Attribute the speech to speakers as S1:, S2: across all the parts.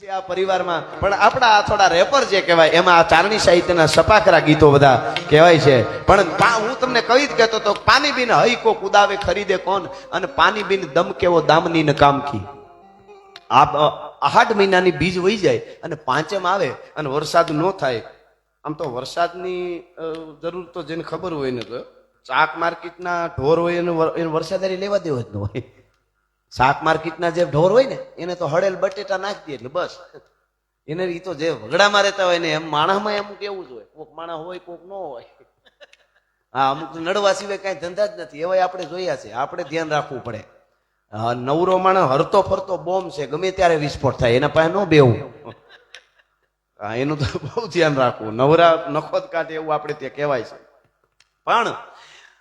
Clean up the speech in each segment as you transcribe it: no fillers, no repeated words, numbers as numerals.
S1: આ પરિવારમાં પણ આપણા આ થોડા રેપર જે કહેવાય એમાં આ ચારણી સાહિત્યના સપાખરા ગીતો બધા કહેવાય છે પણ હું તમને કહી જ કહેતો તો પાણી બિન હઈ કો કુદાવે ખરીદે કોણ અને પાણી બિન દમ કેવો દામની ન કામ કી આઠ મહિનાની બીજ વહી જાય અને પાંચમ આવે અને વરસાદ ન થાય આમ તો વરસાદની જરૂર તો જેને ખબર હોય ને તો શાક માર્કેટના ઢોર હોય એને વરસાદારી લેવા દેવો જ ન હોય શાક માર્કેટના જે ઢોર હોય ને એને તો હળેલ બટેટા નાખી દે એટલે બસ એને એ તો જે વગડામાં રહેતા હોય ને એમ માણસમાં અમુક એવું જ હોય કોક માણસ હોય કોક ન હોય હા અમુક નડવા સિવાય કઈ ધંધા જ નથી એવા આપણે જોયા છે આપણે ધ્યાન રાખવું પડે નવરો માણસ હરતો ફરતો બોમ્બ છે ગમે ત્યારે વિસ્ફોટ થાય એના પાસે ન બેવું હા એનું તો બહુ ધ્યાન રાખવું નવરા નખોદ કાઢે એવું આપણે ત્યાં કહેવાય છે પણ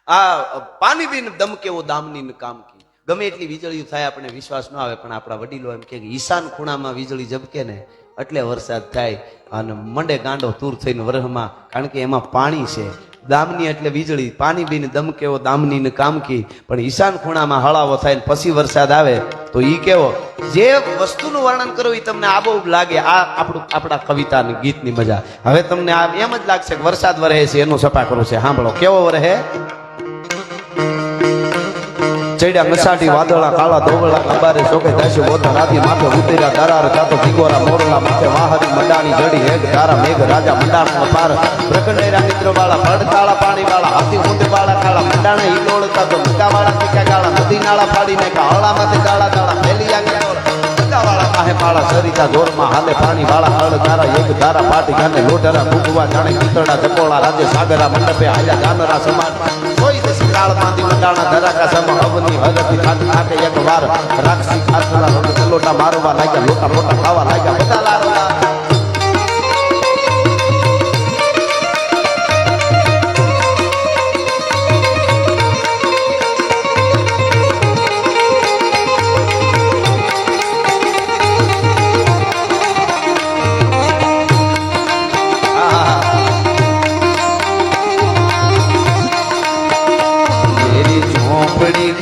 S1: આ પાણી બિન દમ કેવો દામની કામ કી ગમે એટલી વીજળી થાય આપણે વિશ્વાસ ન આવે પણ આપણા વડીલો એમ કે ઈશાન ખૂણામાં વીજળી ઝબકે ને એટલે વરસાદ થાય અને મંડે ગાંડો તૂર થઈને વરહમાં કારણ કે એમાં પાણી છે દામની એટલે વીજળી પાણી બીને દમ કેવો દામની ને કામ કી પણ ઈશાન ખૂણામાં હળાવો થાય ને પછી વરસાદ આવે તો ઈ કેવો જે વસ્તુનું વર્ણન કરવું એ તમને આ બહુ લાગે આ આપણા કવિતાની ગીતની મજા હવે તમને આ એમ જ લાગશે કે વરસાદ વરહે છે એનું સપા કરવું છે સાંભળો કેવો વરહે ચડ્યા મસાટી વાદળા કાળા ધોવળા અંબારે શોકે દાસી બોતા રાતી માથે ઉતર્યા દારાર જાતો દિગોરા મોરલા માથે વાહરી મંડાણી જડી હેગ તારા મેઘ રાજા મંડાણનો પાર પ્રકંડેરા મિત્ર વાળા ભડકાળા પાણી વાળા હાથી ઊંધ વાળા કાળા મંડાણે હિલોળતા તો મુકા વાળા ટીકા ગાળા નદી નાળા ફાડીને કાળા માથે ગાળા ગાળા ફેલિયા ગયા વાળા કાહે પાળા સરિતા જોરમાં હાલે પાણી વાળા હળ તારા એક ધારા પાટી ગાને લોઢરા ભૂગવા જાણે કીતડા જકોળા રાજે સાગરા મંડપે હાલ્યા ગાનરા સમાન કોઈ દસી કાળ માંદી મંડાણા ધરાકા સમા અવની હરતી ખાતી ખાતે એક વાર રાક્ષી ખાતરા રંગ લોટા મારવા લાગ્યા લોટા મોટા ખાવા લાગ્યા બધા લારવા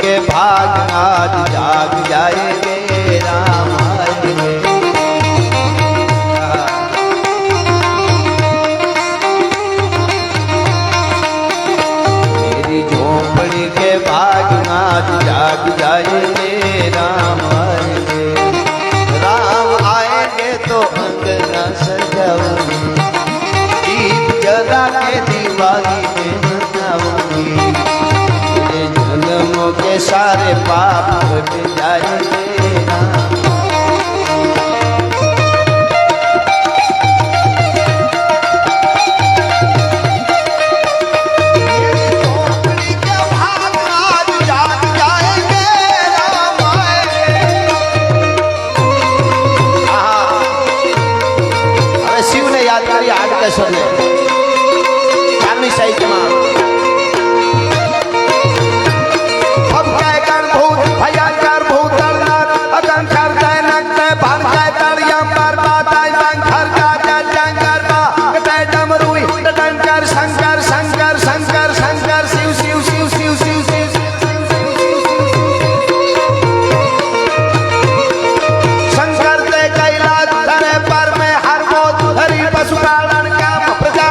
S1: के भाग आज जाग जाएंगे राम आएंगे मेरी झोपड़ी के भाग आज जाग जाएंगे राम आएंगे तो अंगना सजाऊंगी दीप जला के दिवाली में मनाऊंगी जन्मों के सारे पाप मिट जाएंगे शिव ने याद करी आठ कैसर ने चारनी साहित्य में प्रजा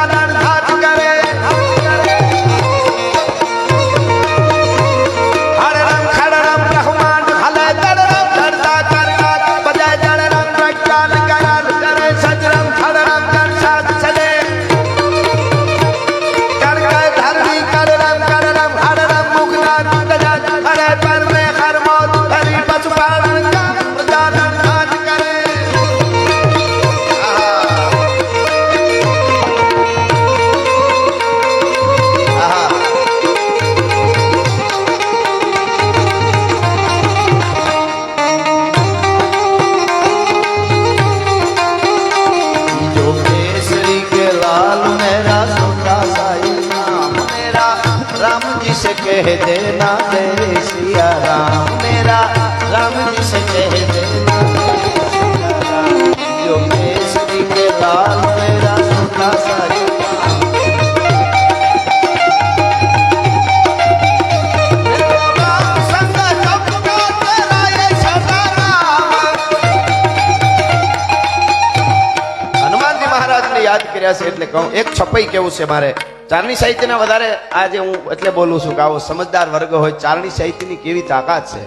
S1: આજે યાદ કર્યા છે એટલે કહું. એક છપાઈ કેવું છે મારે, ચારણી સાહિત્યના વધારે આજે હું એટલે બોલું છું કે આવો સમજદાર વર્ગ હોય. ચારણી સાહિત્યની કેવી તાકાત છે,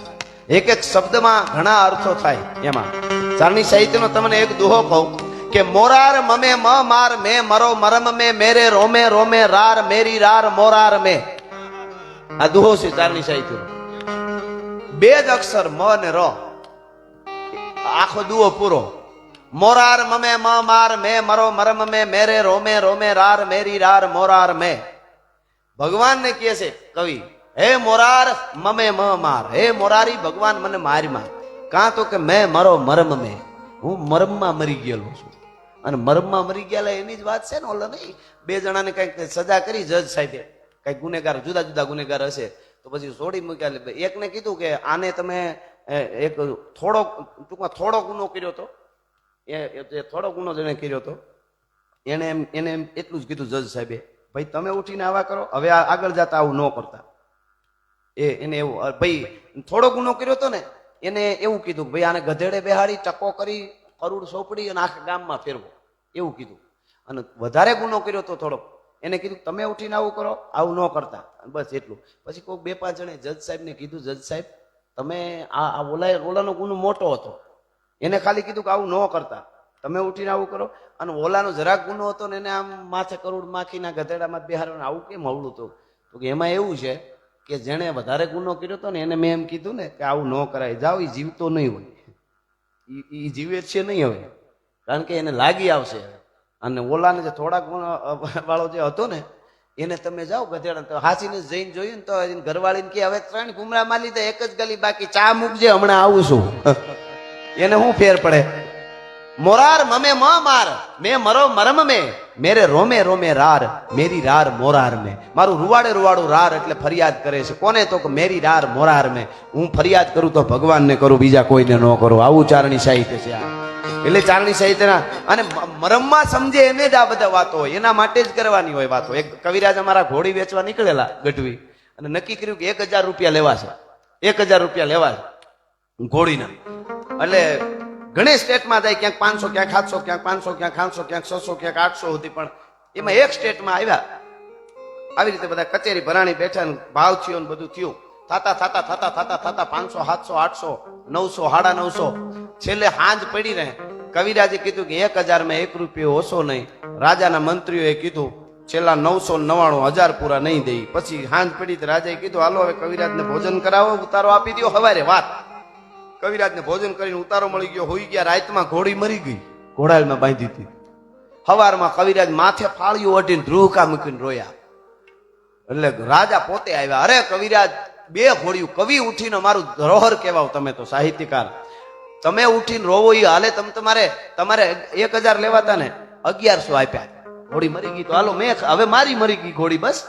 S1: એક એક શબ્દમાં ઘણા અર્થો થાય. એમાં ચારણી સાહિત્યનો તમને એક દોહો કહું કે મોરાર મમે મ માર મે મરો મરમ મે મેરે રોમે રોમે રાર મેરી રાર મોરાર મે. આ દોહો છે ચારણી સાહિત્યનો. બે જ અક્ષર મ ને ર, આખો દુહો પૂરો. મોરાર મમે મ માર મે મરો મરમ મે મેરે રોમે રોમે રાર મેરી રાર મોરાર મે. ભગવાનને કહે છે કવિ, હે મોરાર મમે મ માર, હે મોરારી ભગવાન મને માર માર. કાં તો કે મેં મરો મરમ મે, હું મરમમાં મરી ગયેલો છું. અને મરમમાં મરી ગયેલા એની જ વાત છે ને. ઓલો નહીં, બે જણાને કઈક સજા કરી જજ સાહેબે, કઈક ગુનેગાર જુદા જુદા ગુનેગાર હશે તો પછી છોડી મૂક્યા. એકને કીધું કે આને તમે એક થોડો ગુનો કર્યો હતો, એ થોડો ગુનો જેને કર્યો હતો એને એમ એટલું જ કીધું જજ સાહેબે, ભાઈ તમે ઉઠીને આવા કરો, હવે આગળ જતા આવું ન કરતા. એને એવું ભાઈ થોડો ગુનો કર્યો હતો ને એને એવું કીધું ભાઈ આને ગધેડે બેહાડી ટકો કરી કરોડ સોંપડી અને આખા ગામમાં ફેરવો, એવું કીધું. અને વધારે ગુનો કર્યો હતો થોડોક, એને કીધું તમે ઉઠીને આવું કરો, આવું ન કરતા. બસ એટલું. પછી કોઈ બે પાંચ જણે જજ સાહેબને કીધું, જજ સાહેબ તમે આ ઓલાનો ગુનો મોટો હતો, એને ખાલી કીધું કે આવું ન કરતા, તમે ઉઠીને આવું કરો. અને ઓલાનો જરાક ગુનો હતો ને એને આમ માથે કરોડ માખીના ગધેડામાં બેહાડવાનું, આવું કેમ હવળું હતું? તો કે એમાં એવું છે કે જેણે વધારે ગુનો કર્યો હતો ને એને મેં એમ કીધું ને કે આવું ન કરાય, જાઓ એ જીવતો નહીં હોય, એ જીવે છે નહીં હવે, કારણ કે એને લાગી આવશે. અને ઓલાને જે થોડાક વાળો જે હતો ને એને તમે જાઓ ગધેડા, તો હાસીને જઈને જોયું ને તો ઘરવાળીને કે હવે 3 ઘુમરા મારી લીધા, એક જ ગલી બાકી, ચા મૂકજે હમણાં આવું છું. એને શું ફેર પડે? મોરાર મમે મ માર મે મરો મરમ મે મેરે રોમે રોમે રાર મેરી રાર મોરાર મે. મારું રૂવાડે રૂવાડું રાર એટલે ફરિયાદ કરે છે. કોને? તો કે મેરી રાર મોરાર મે. હું ફરિયાદ કરું તો ભગવાનને કરું, બીજા કોઈને ન કરું. આવું ચારણી સાહિત્ય છે આ. એટલે ચારણી સાહિત્યના અને મરમમાં સમજે એને જ આ બધા વાતો હોય, એના માટે જ કરવાની હોય વાતો. એક કવિરાજ અમારા ઘોડી વેચવા નીકળેલા ગઢવી, અને નક્કી કર્યું કે 1000 રૂપિયા લેવા છે, 1000 રૂપિયા લેવા છે ઘોડીના. એટલે ઘણી સ્ટેટમાં જાય, ક્યાંક 500, ક્યાંક 700, ક્યાંક 500, ક્યાંક 800, ક્યાંક 600, ક્યાંક 800 સુધી. પણ એમાં એક સ્ટેટમાં આવ્યા. આવી રીતે બધા કચેરી ભરાણી બેઠા, ભાવ થયો ને બધું થયું. થતા 500, 700, 800, 900, 950, છેલ્લે હાંજ પડી રહે. કવિરાજે કીધું કે 1000 માં 1 રૂપિયો ઓછો નહીં. રાજાના મંત્રીઓએ કીધું છેલ્લા 999 1000 પૂરા નહીં દે. પછી હાંજ પડી તો રાજાએ કીધું હાલો હવે કવિરાજને ભોજન કરાવો, ઉતારો આપી દો. હવારે વાત, કવિરાજને ભોજન કરીને ઉતારો મળી ગયો, હોઈ ગયા. રાતમાં ઘોડી મરી ગઈ, ઘોડાળમાં બાંધી હતી. હવારમાં કવિરાજ માથે ફાળ્યું અઢીને ધ્રુવકા મૂકીને રોયા. એટલે રાજા પોતે આવ્યા, અરે કવિરાજ 2 ઘોડિયું. કવિ ઉઠીને મારું ધરોહર કહેવાવ તમે તો સાહિત્યકાર, તમે ઉઠીને રોવો એ હાલે. તમારે 1000 લેવાતા ને 1100 આપ્યા, ઘોડી મરી ગઈ. તો હાલો મેં હવે મારી મરી ગઈ ઘોડી, બસ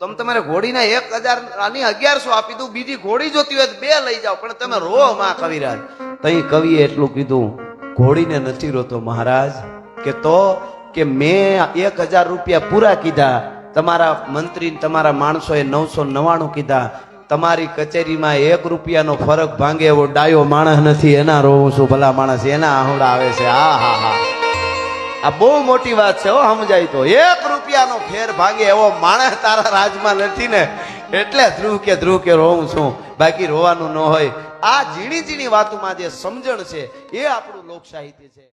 S1: તમારે ઘોડીના 1000 આની 1100 આપી દઉં, બીજી ઘોડી જોતી હોય તો 2 લઈ જાઓ, પણ તમે રો માં કવિરાજ. તઈ કવિએ એટલું કીધું, ઘોડીને નથી રોતો મહારાજ, કે તો કે મેં 1000 રૂપિયા પૂરા કીધા, તમારા મંત્રી તમારા માણસોએ 999 કીધા. તમારી કચેરીમાં 1 રૂપિયાનો ફરક ભાંગે એવો ડાયો માણસ નથી, એના રોવું છું ભલા માણસ, એના આહુડા આવે છે. હા, આ બહુ મોટી વાત છે હો, સમજાય તો. 1 રૂપિયાનો ફેર ભાંગે એવો માણસ તારા રાજમાં નથી ને, એટલે ધ્રુવ કે રોવું છું, બાકી રોવાનું ન હોય. આ ઝીણી ઝીણી વાતોમાં જે સમજણ છે એ આપણું લોક સાહિત્ય છે.